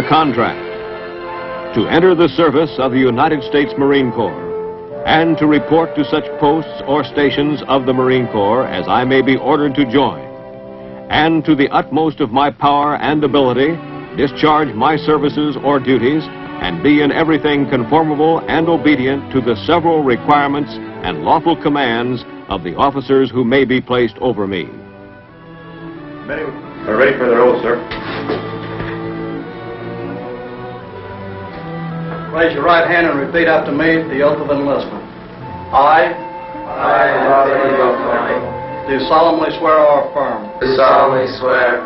contract to enter the service of the United States Marine Corps and to report to such posts or stations of the Marine Corps as I may be ordered to join, and to the utmost of my power and ability discharge my services or duties and be in everything conformable and obedient to the several requirements and lawful commands of the officers who may be placed over me. Men are ready for their oath, sir. Raise your right hand and repeat after me the oath of enlistment. I, do solemnly swear or affirm do solemnly swear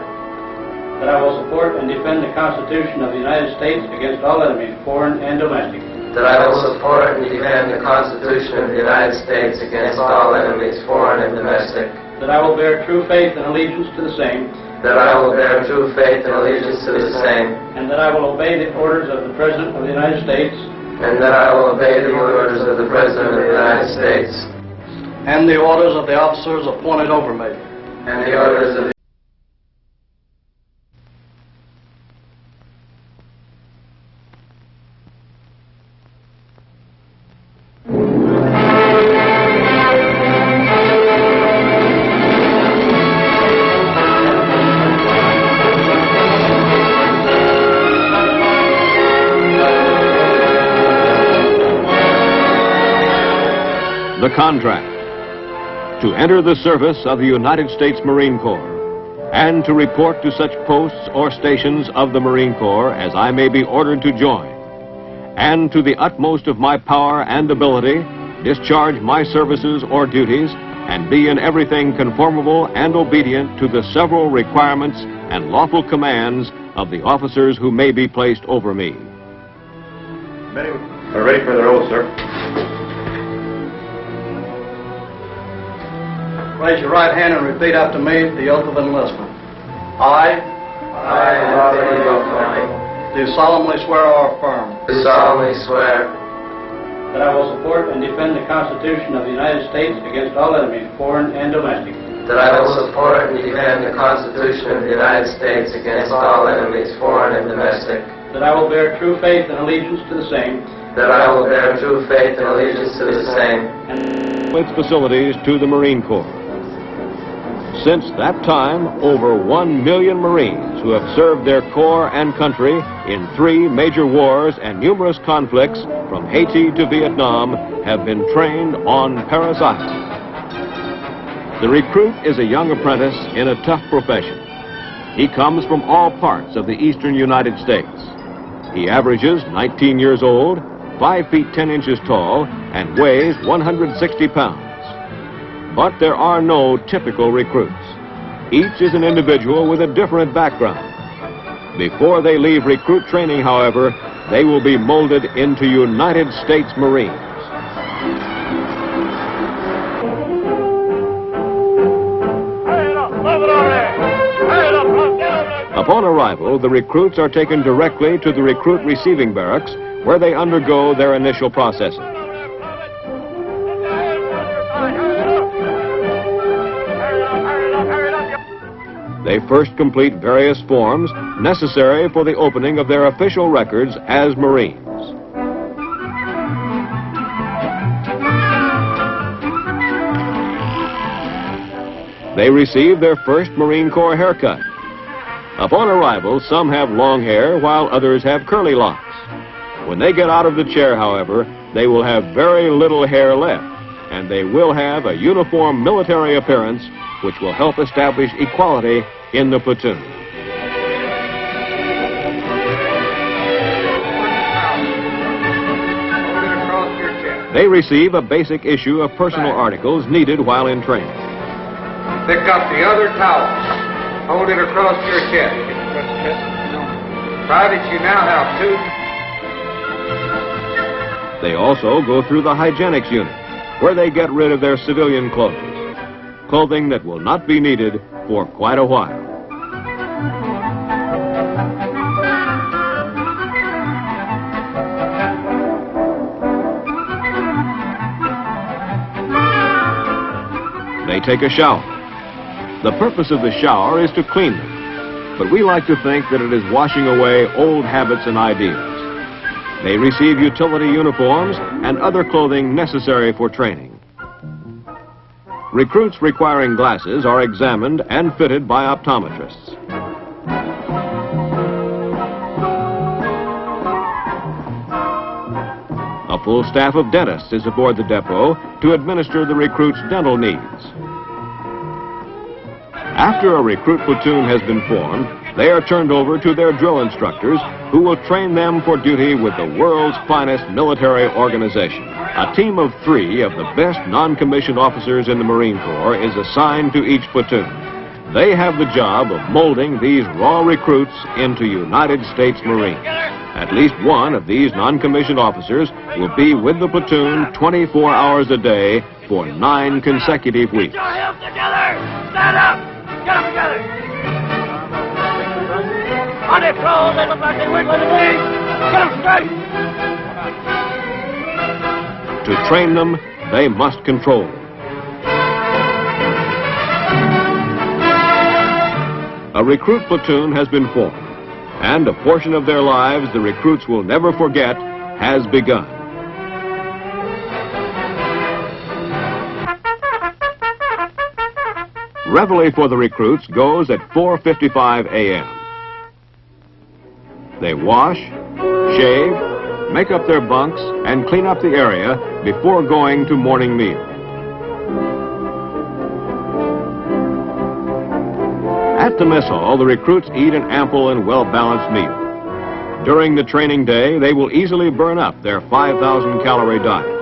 that I will support and defend the Constitution of the United States against all enemies, foreign and domestic. that I will support and defend the Constitution of the United States against all enemies, foreign and domestic. That I will bear true faith and allegiance to the same. That I will bear true faith and allegiance to the same. And that I will obey the orders of the President of the United States. And that I will obey the orders of the President of the United States. and the orders of the officers appointed over me. And the orders of the The contract to enter the service of the United States Marine Corps and to report to such posts or stations of the Marine Corps as I may be ordered to join, and to the utmost of my power and ability discharge my services or duties and be in everything conformable and obedient to the several requirements and lawful commands of the officers who may be placed over me. Many are ready for their oath, sir. Raise your right hand and repeat after me the oath of enlistment. I do solemnly swear or affirm do solemnly swear That I will support and defend the Constitution of the United States against all enemies, foreign and domestic. that I will support and defend the Constitution of the United States against all enemies, foreign and domestic. That I will bear true faith and allegiance to the same. That I will bear true faith and allegiance to the same. And Its facilities to the Marine Corps. Since that time, over 1 million Marines who have served their Corps and country in 3 major wars and numerous conflicts from Haiti to Vietnam have been trained on Parris Island. The recruit is a young apprentice in a tough profession. He comes from all parts of the eastern United States. He averages 19 years old, 5 feet 10 inches tall, and weighs 160 pounds. But there are no typical recruits. Each is an individual with a different background. Before they leave recruit training, however, they will be molded into United States Marines. Upon arrival, the recruits are taken directly to the recruit receiving barracks, where they undergo their initial processing. They first complete various forms necessary for the opening of their official records as Marines. They receive their first Marine Corps haircut. Upon arrival, some have long hair while others have curly locks. When they get out of the chair, however, they will have very little hair left, and they will have a uniform military appearance which will help establish equality in the platoon. They receive a basic issue of personal articles needed while in training. Pick up the other towel. Hold it across your chest. Private, you now have 2. They also go through the hygienics unit, where they get rid of their civilian clothes. Clothing that will not be needed for quite a while. They take a shower. The purpose of the shower is to clean them. but we like to think that it is washing away old habits and ideas. They receive utility uniforms and other clothing necessary for training. Recruits requiring glasses are examined and fitted by optometrists. A full staff of dentists is aboard the depot to administer the recruits' dental needs. After a recruit platoon has been formed, they are turned over to their drill instructors who will train them for duty with the world's finest military organization. A team of 3 of the best non-commissioned officers in the Marine Corps is assigned to each platoon. They have the job of molding these raw recruits into United States Marines. At least one of these non-commissioned officers will be with the platoon 24 hours a day for 9 consecutive weeks. Put your heels together! Stand up! Get them together! On their clothes, they look like they wiggle in the knees! Get them straight! To train them, they must control them. A recruit platoon has been formed, and a portion of their lives the recruits will never forget has begun. Reveille for the recruits goes at 4:55 a.m. They wash, shave, make up their bunks, and clean up the area before going to morning meal. At the mess hall, the recruits eat an ample and well-balanced meal. During the training day, they will easily burn up their 5,000-calorie diet.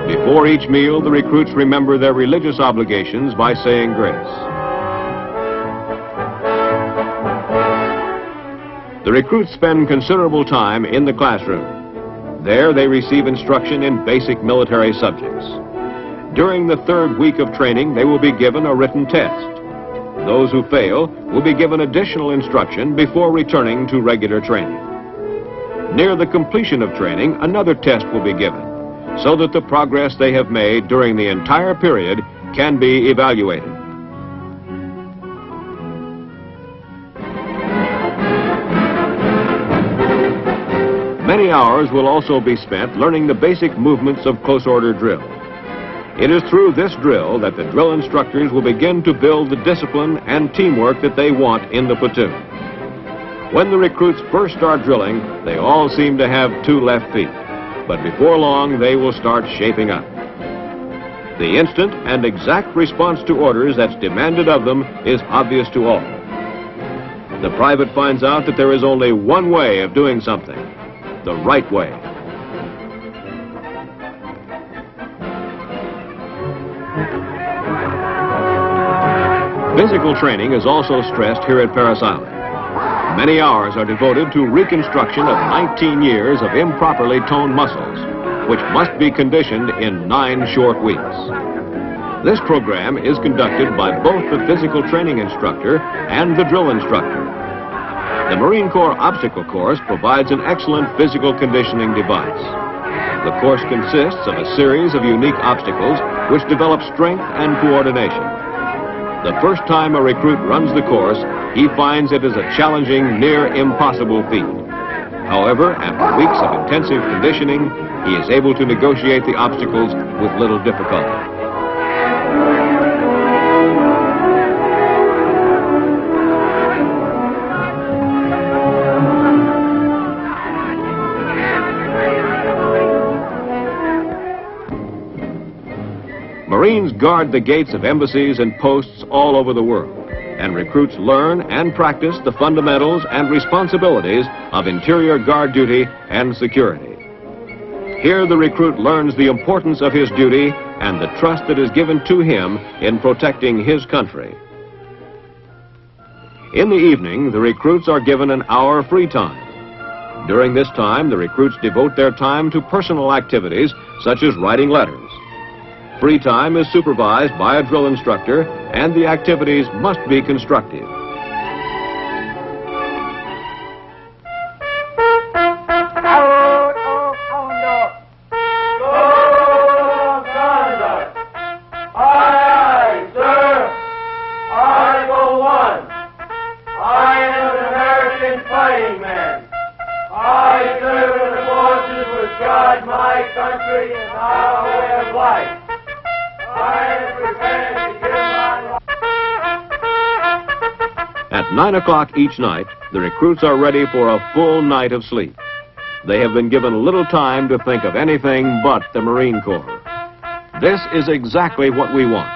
Before each meal, the recruits remember their religious obligations by saying grace. The recruits spend considerable time in the classroom. There, they receive instruction in basic military subjects. During the 3rd week of training, they will be given a written test. Those who fail will be given additional instruction before returning to regular training. Near the completion of training, another test will be given, so that the progress they have made during the entire period can be evaluated. Many hours will also be spent learning the basic movements of close order drill. It is through this drill that the drill instructors will begin to build the discipline and teamwork that they want in the platoon. When the recruits first start drilling, they all seem to have 2 left feet, but before long they will start shaping up. The instant and exact response to orders that's demanded of them is obvious to all. The private finds out that there is only one way of doing something, the right way. Physical training is also stressed here at Parris Island. Many hours are devoted to reconstruction of 19 years of improperly toned muscles, which must be conditioned in 9 short weeks. This program is conducted by both the physical training instructor and the drill instructor. The Marine Corps Obstacle Course provides an excellent physical conditioning device. The course consists of a series of unique obstacles which develop strength and coordination. The first time a recruit runs the course, he finds it is a challenging, near impossible feat. However, after weeks of intensive conditioning, he is able to negotiate the obstacles with little difficulty. Marines guard the gates of embassies and posts all over the world, and recruits learn and practice the fundamentals and responsibilities of interior guard duty and security. Here the recruit learns the importance of his duty and the trust that is given to him in protecting his country. In the evening, the recruits are given an hour free time. During this time, the recruits devote their time to personal activities such as writing letters. Free time is supervised by a drill instructor, and the activities must be constructive. God, my country, and our way of life. I am prepared to give my life. At 9 o'clock each night, the recruits are ready for a full night of sleep. They have been given little time to think of anything but the Marine Corps. This is exactly what we want.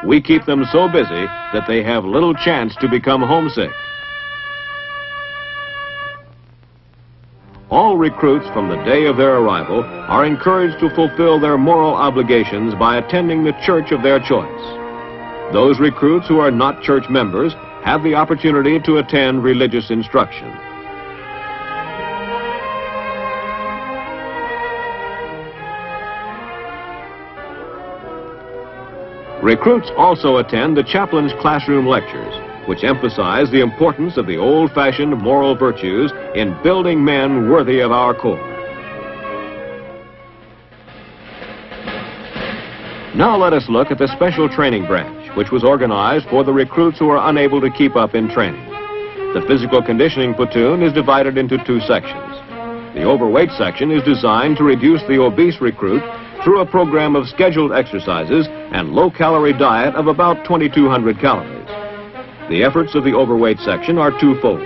We keep them so busy that they have little chance to become homesick. All recruits from the day of their arrival are encouraged to fulfill their moral obligations by attending the church of their choice. Those recruits who are not church members have the opportunity to attend religious instruction. Recruits also attend the chaplain's classroom lectures, which emphasize the importance of the old-fashioned moral virtues in building men worthy of our Corps. Now let us look at the Special Training Branch, which was organized for the recruits who are unable to keep up in training. The Physical Conditioning Platoon is divided into two sections. The Overweight section is designed to reduce the obese recruit through a program of scheduled exercises and low-calorie diet of about 2,200 calories. The efforts of the Overweight section are twofold.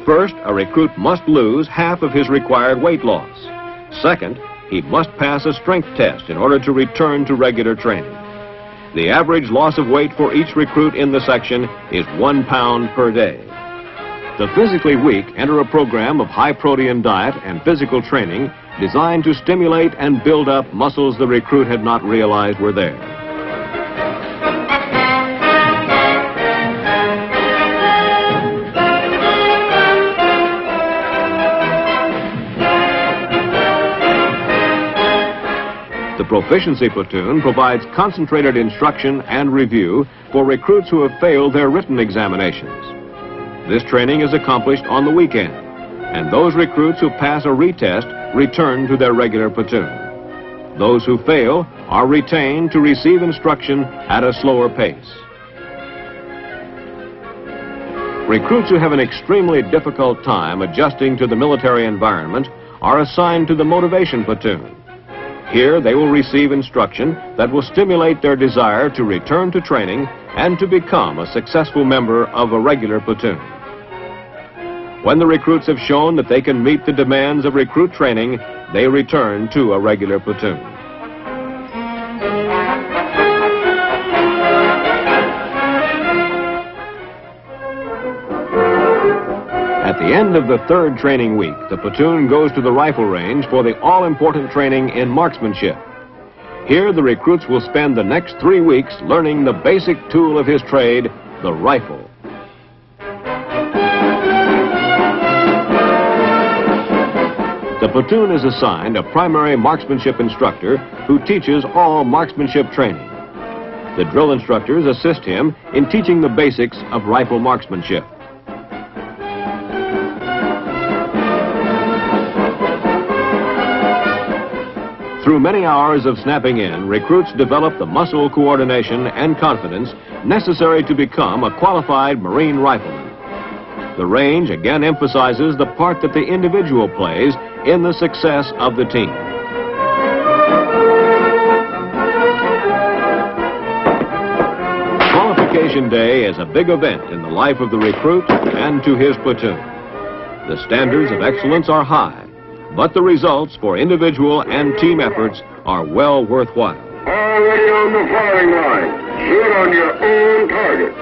First, a recruit must lose half of his required weight loss. Second, he must pass a strength test in order to return to regular training. The average loss of weight for each recruit in the section is 1 pound per day. The physically weak enter a program of high-protein diet and physical training designed to stimulate and build up muscles the recruit had not realized were there. The Proficiency Platoon provides concentrated instruction and review for recruits who have failed their written examinations. This training is accomplished on the weekend, and those recruits who pass a retest return to their regular platoon. Those who fail are retained to receive instruction at a slower pace. Recruits who have an extremely difficult time adjusting to the military environment are assigned to the Motivation Platoon. Here they will receive instruction that will stimulate their desire to return to training and to become a successful member of a regular platoon. When the recruits have shown that they can meet the demands of recruit training, they return to a regular platoon. At the end of the third training week, the platoon goes to the rifle range for the all-important training in marksmanship. Here, the recruits will spend the next 3 weeks learning the basic tool of his trade, the rifle. The platoon is assigned a primary marksmanship instructor who teaches all marksmanship training. The drill instructors assist him in teaching the basics of rifle marksmanship. Through many hours of snapping in, recruits develop the muscle coordination and confidence necessary to become a qualified Marine rifleman. The range again emphasizes the part that the individual plays in the success of the team. Qualification Day is a big event in the life of the recruit and to his platoon. The standards of excellence are high, but the results for individual and team efforts are well worthwhile. Already on the firing line. Shoot on your own target.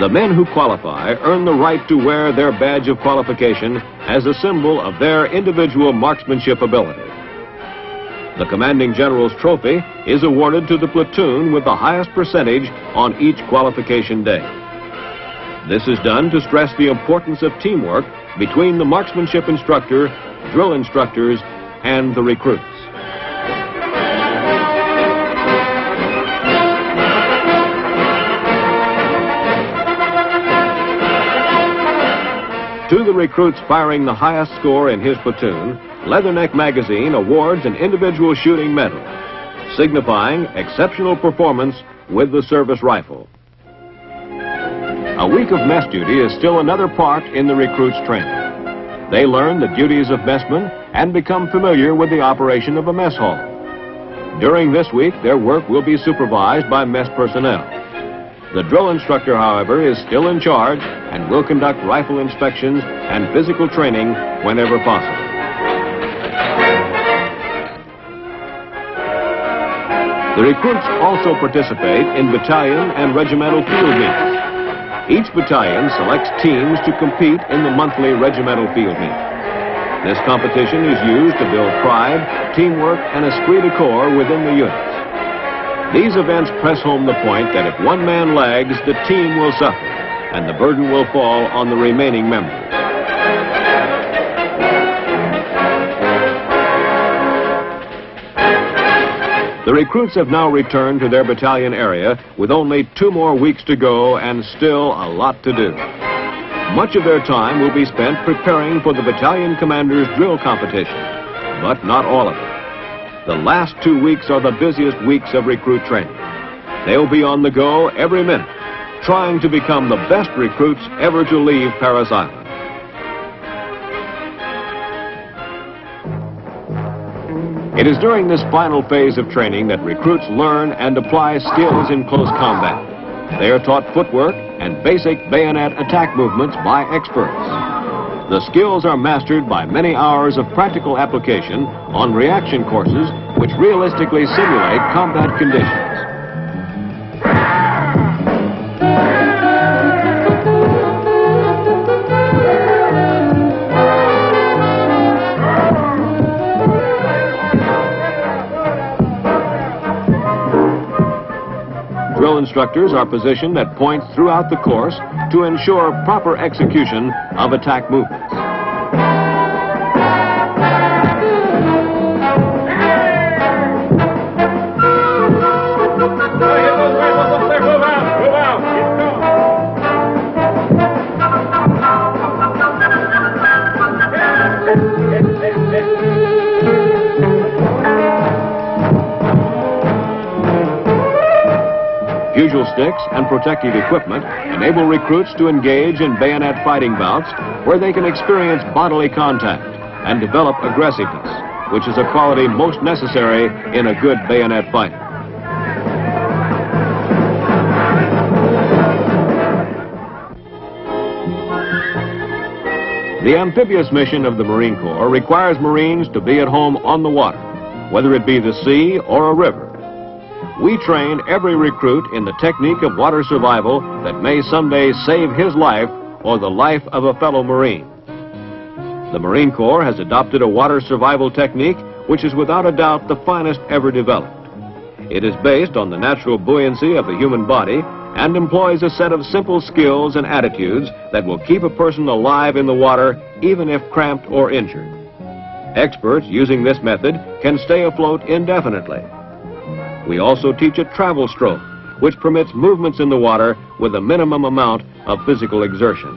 The men who qualify earn the right to wear their badge of qualification as a symbol of their individual marksmanship ability. The Commanding General's Trophy is awarded to the platoon with the highest percentage on each qualification day. This is done to stress the importance of teamwork between the marksmanship instructor, drill instructors, and the recruits. To the recruits firing the highest score in his platoon, Leatherneck magazine awards an individual shooting medal, signifying exceptional performance with the service rifle. A week of mess duty is still another part in the recruits' training. They learn the duties of messmen and become familiar with the operation of a mess hall. During this week, their work will be supervised by mess personnel. The drill instructor, however, is still in charge and will conduct rifle inspections and physical training whenever possible. The recruits also participate in battalion and regimental field meets. Each battalion selects teams to compete in the monthly regimental field meet. This competition is used to build pride, teamwork, and esprit de corps within the units. These events press home the point that if one man lags, the team will suffer, and the burden will fall on the remaining members. The recruits have now returned to their battalion area with only 2 more weeks to go and still a lot to do. Much of their time will be spent preparing for the battalion commander's drill competition, but not all of it. The last 2 weeks are the busiest weeks of recruit training. They'll be on the go every minute, trying to become the best recruits ever to leave Parris Island. It is during this final phase of training that recruits learn and apply skills in close combat. They are taught footwork and basic bayonet attack movements by experts. The skills are mastered by many hours of practical application on reaction courses which realistically simulate combat conditions. Drill instructors are positioned at points throughout the course to ensure proper execution of attack movements. Bugle sticks and protective equipment enable recruits to engage in bayonet fighting bouts where they can experience bodily contact and develop aggressiveness, which is a quality most necessary in a good bayonet fighter. The amphibious mission of the Marine Corps requires Marines to be at home on the water, whether it be the sea or a river. We train every recruit in the technique of water survival that may someday save his life or the life of a fellow Marine. The Marine Corps has adopted a water survival technique which is without a doubt the finest ever developed. It is based on the natural buoyancy of the human body and employs a set of simple skills and attitudes that will keep a person alive in the water even if cramped or injured. Experts using this method can stay afloat indefinitely. We also teach a travel stroke, which permits movements in the water with a minimum amount of physical exertion.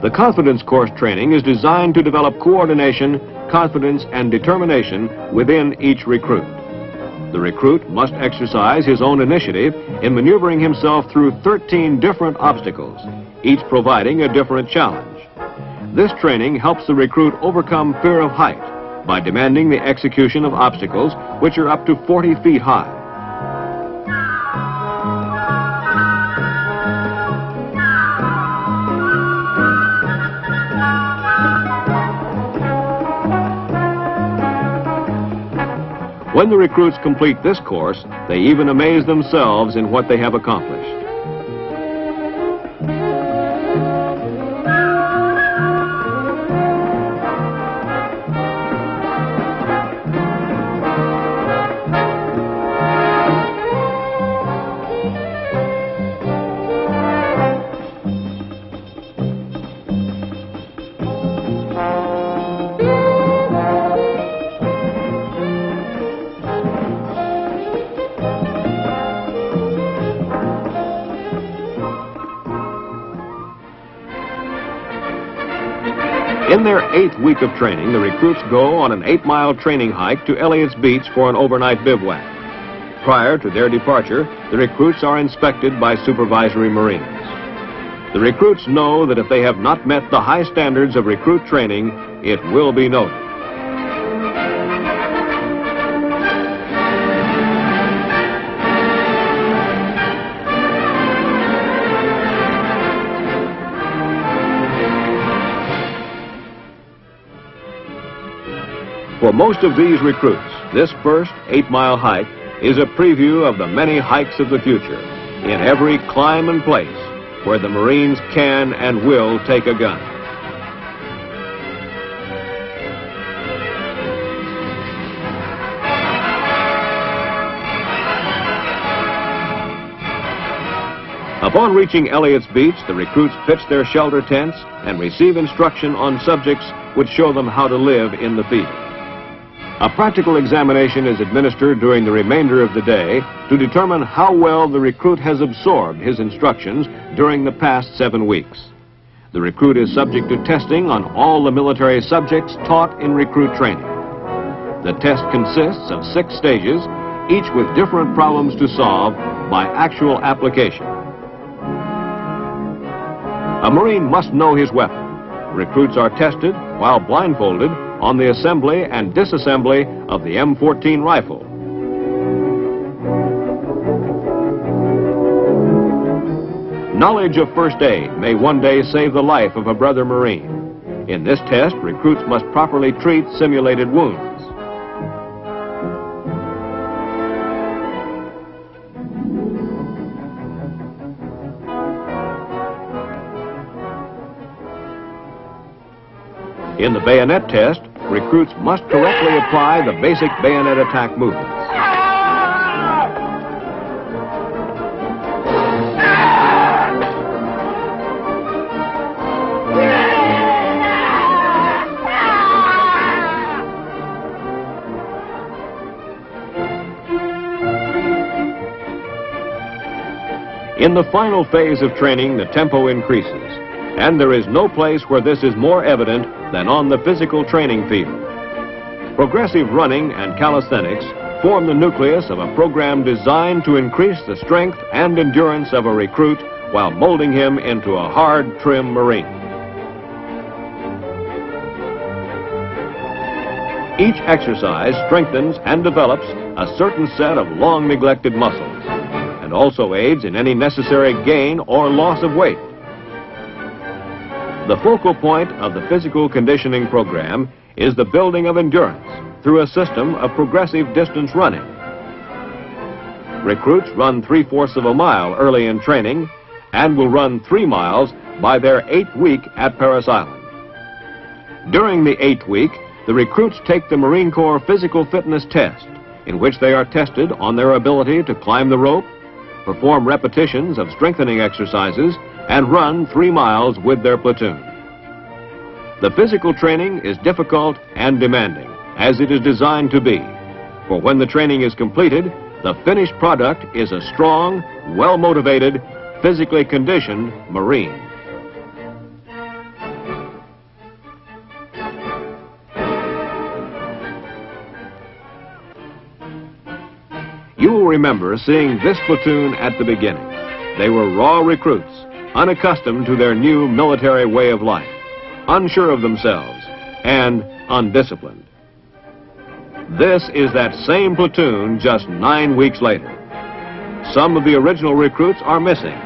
The confidence course training is designed to develop coordination, confidence, and determination within each recruit. The recruit must exercise his own initiative in maneuvering himself through 13 different obstacles, each providing a different challenge. This training helps the recruit overcome fear of height by demanding the execution of obstacles which are up to 40 feet high. When the recruits complete this course, they even amaze themselves in what they have accomplished. In their 8th week of training, the recruits go on an 8-mile training hike to Elliott's Beach for an overnight bivouac. Prior to their departure, the recruits are inspected by supervisory Marines. The recruits know that if they have not met the high standards of recruit training, it will be noted. For most of these recruits, this first 8-mile hike is a preview of the many hikes of the future, in every climb and place where the Marines can and will take a gun. Upon reaching Elliott's Beach, the recruits pitch their shelter tents and receive instruction on subjects which show them how to live in the field. A practical examination is administered during the remainder of the day to determine how well the recruit has absorbed his instructions during the past 7 weeks. The recruit is subject to testing on all the military subjects taught in recruit training. The test consists of 6 stages, each with different problems to solve by actual application. A Marine must know his weapon. Recruits are tested while blindfolded on the assembly and disassembly of the M14 rifle. Knowledge of first aid may one day save the life of a brother Marine. In this test, recruits must properly treat simulated wounds. In the bayonet test, recruits must correctly apply the basic bayonet attack movements. In the final phase of training, the tempo increases, and there is no place where this is more evident than on the physical training field. Progressive running and calisthenics form the nucleus of a program designed to increase the strength and endurance of a recruit while molding him into a hard, trim Marine. Each exercise strengthens and develops a certain set of long-neglected muscles and also aids in any necessary gain or loss of weight. The focal point of the physical conditioning program is the building of endurance through a system of progressive distance running. Recruits run 3/4 of a mile early in training and will run 3 miles by their 8th week at Parris Island. During the 8th week, the recruits take the Marine Corps physical fitness test, in which they are tested on their ability to climb the rope, perform repetitions of strengthening exercises, and run 3 miles with their platoon. The physical training is difficult and demanding, as it is designed to be, for when the training is completed, the finished product is a strong, well-motivated, physically conditioned Marine. You will remember seeing this platoon at the beginning. They were raw recruits, unaccustomed to their new military way of life, unsure of themselves, and undisciplined. This is that same platoon just 9 weeks later. Some of the original recruits are missing.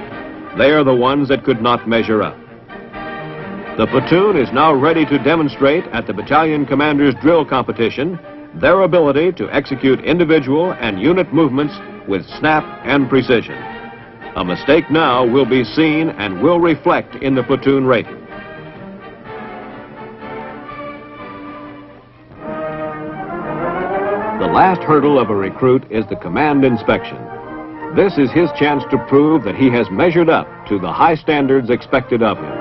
They are the ones that could not measure up. The platoon is now ready to demonstrate at the battalion commander's drill competition their ability to execute individual and unit movements with snap and precision. A mistake now will be seen and will reflect in the platoon rating. The last hurdle of a recruit is the command inspection. This is his chance to prove that he has measured up to the high standards expected of him.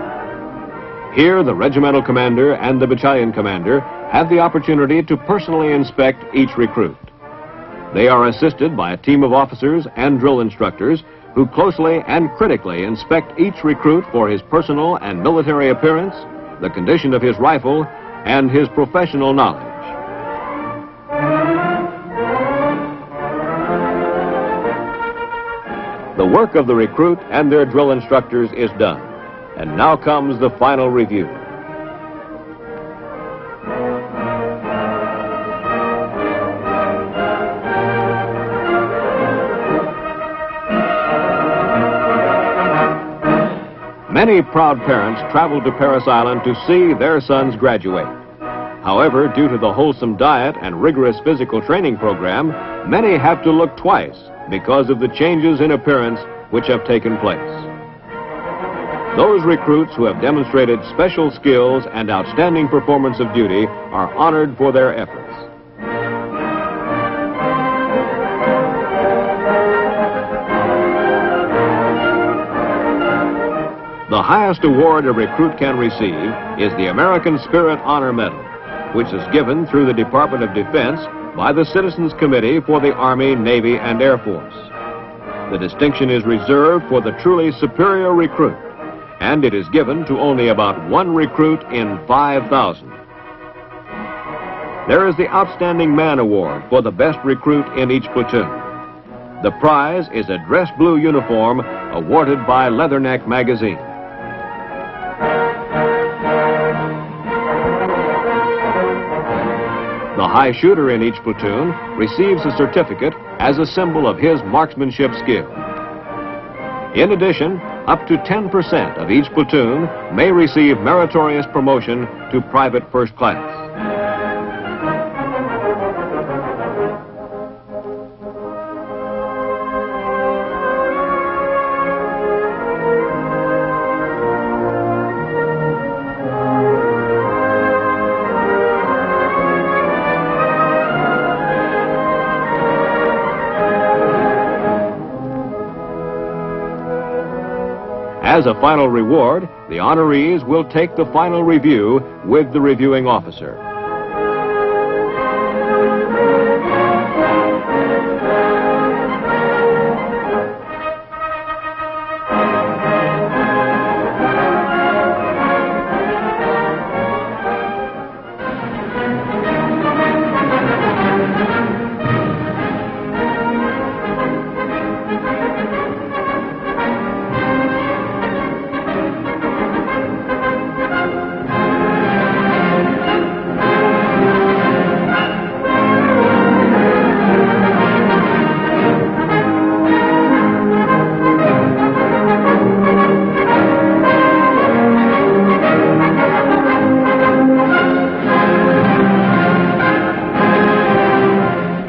Here, the regimental commander and the battalion commander have the opportunity to personally inspect each recruit. They are assisted by a team of officers and drill instructors who closely and critically inspect each recruit for his personal and military appearance, the condition of his rifle, and his professional knowledge. The work of the recruit and their drill instructors is done, and now comes the final review. Many proud parents travel to Parris Island to see their sons graduate. However, due to the wholesome diet and rigorous physical training program, many have to look twice because of the changes in appearance which have taken place. Those recruits who have demonstrated special skills and outstanding performance of duty are honored for their efforts. The highest award a recruit can receive is the American Spirit Honor Medal, which is given through the Department of Defense by the Citizens Committee for the Army, Navy, and Air Force. The distinction is reserved for the truly superior recruit, and it is given to only about one recruit in 5,000. There is the Outstanding Man Award for the best recruit in each platoon. The prize is a dress blue uniform awarded by Leatherneck magazine. The high shooter in each platoon receives a certificate as a symbol of his marksmanship skill. In addition, up to 10% of each platoon may receive meritorious promotion to private first class. As a final reward, the honorees will take the final review with the reviewing officer.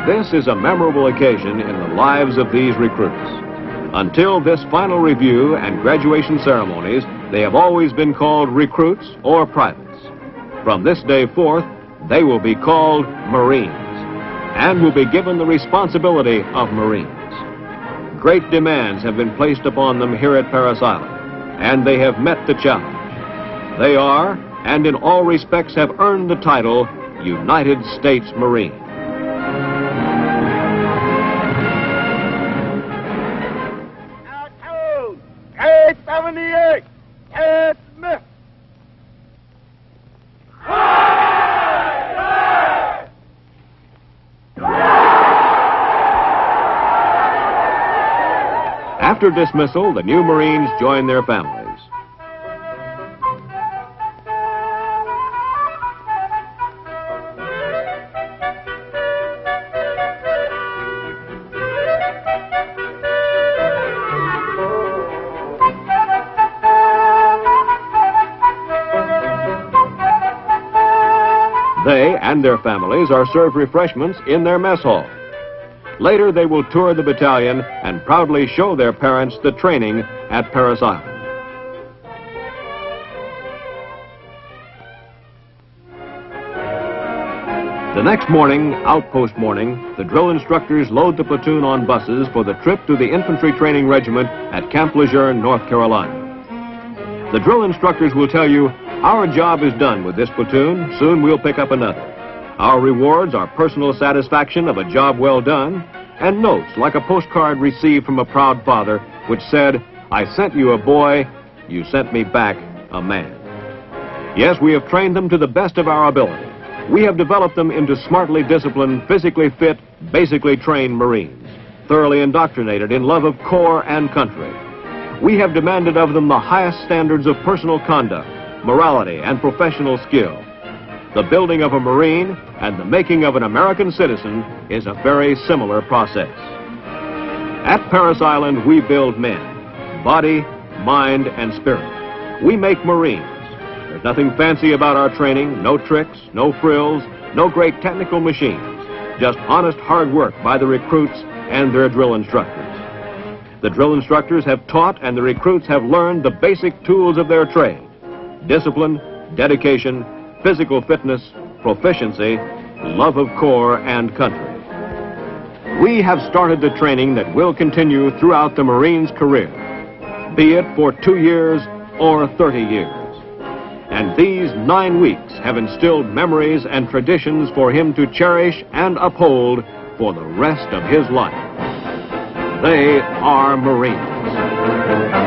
This is a memorable occasion in the lives of these recruits. Until this final review and graduation ceremonies, they have always been called recruits or privates. From this day forth, they will be called Marines and will be given the responsibility of Marines. Great demands have been placed upon them here at Parris Island, and they have met the challenge. They are, and in all respects have earned the title, United States Marine. After dismissal, the new Marines join their families. They and their families are served refreshments in their mess hall. Later, they will tour the battalion and proudly show their parents the training at Parris Island. The next morning, outpost morning, the drill instructors load the platoon on buses for the trip to the infantry training regiment at Camp Lejeune, North Carolina. The drill instructors will tell you, "Our job is done with this platoon. Soon we'll pick up another. Our rewards are personal satisfaction of a job well done, and notes like a postcard received from a proud father which said, 'I sent you a boy, you sent me back a man.'" Yes, we have trained them to the best of our ability. We have developed them into smartly disciplined, physically fit, basically trained Marines, thoroughly indoctrinated in love of corps and country. We have demanded of them the highest standards of personal conduct, morality, and professional skill. The building of a Marine and the making of an American citizen is a very similar process. At Parris Island, we build men, body, mind, and spirit. We make Marines. There's nothing fancy about our training, no tricks, no frills, no great technical machines, just honest hard work by the recruits and their drill instructors. The drill instructors have taught and the recruits have learned the basic tools of their trade: discipline, dedication, physical fitness, proficiency, love of corps and country. We have started the training that will continue throughout the Marine's career, be it for 2 years or 30 years. And these 9 weeks have instilled memories and traditions for him to cherish and uphold for the rest of his life. They are Marines.